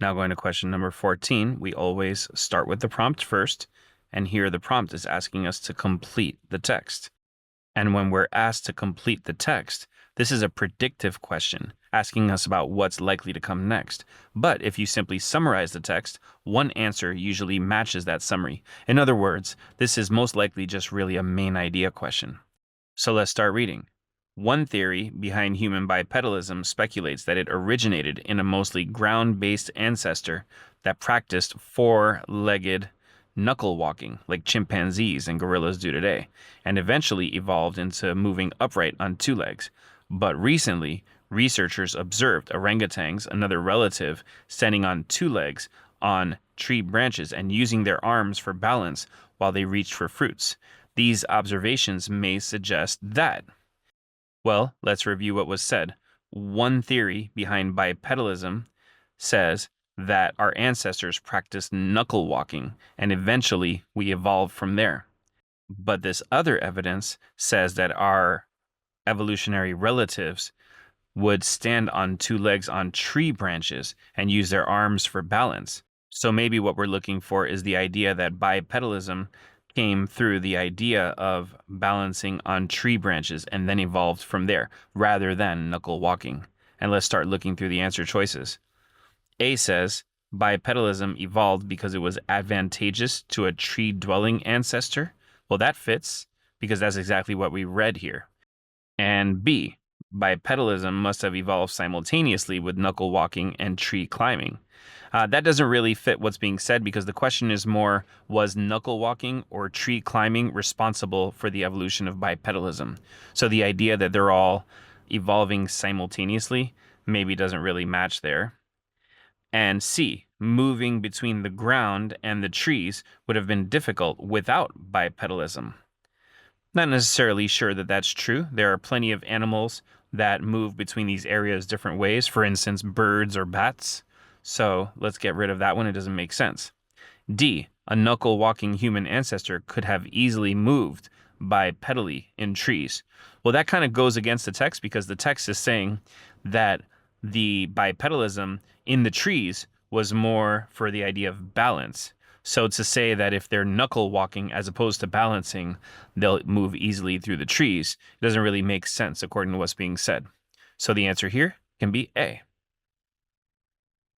Now going to question number 14, we always start with the prompt first, and here the prompt is asking us to complete the text. And when we're asked to complete the text, this is a predictive question, asking us about what's likely to come next. But if you simply summarize the text, one answer usually matches that summary. In other words, this is most likely just really a main idea question. So let's start reading. One theory behind human bipedalism speculates that it originated in a mostly ground-based ancestor that practiced four-legged knuckle walking like chimpanzees and gorillas do today, and eventually evolved into moving upright on two legs. But recently, researchers observed orangutans, another relative, standing on two legs on tree branches and using their arms for balance while they reached for fruits. These observations may suggest that. Well, let's review what was said. One theory behind bipedalism says that our ancestors practiced knuckle walking and eventually we evolved from there. But this other evidence says that our evolutionary relatives would stand on two legs on tree branches and use their arms for balance. So maybe what we're looking for is the idea that bipedalism came through the idea of balancing on tree branches and then evolved from there, rather than knuckle walking. And let's start looking through the answer choices. A says bipedalism evolved because it was advantageous to a tree-dwelling ancestor. Well, that fits because that's exactly what we read here. And B, bipedalism must have evolved simultaneously with knuckle walking and tree climbing. That doesn't really fit what's being said because the question is more, was knuckle walking or tree climbing responsible for the evolution of bipedalism? So the idea that they're all evolving simultaneously maybe doesn't really match there. And C, moving between the ground and the trees would have been difficult without bipedalism. Not necessarily sure that that's true. There are plenty of animals that move between these areas different ways, for instance, birds or bats. So let's get rid of that one. It doesn't make sense. D, a knuckle-walking human ancestor could have easily moved bipedally in trees. Well, that kind of goes against the text because the text is saying that the bipedalism in the trees was more for the idea of balance. So to say that if they're knuckle walking as opposed to balancing, they'll move easily through the trees, it doesn't really make sense according to what's being said. So the answer here can be A.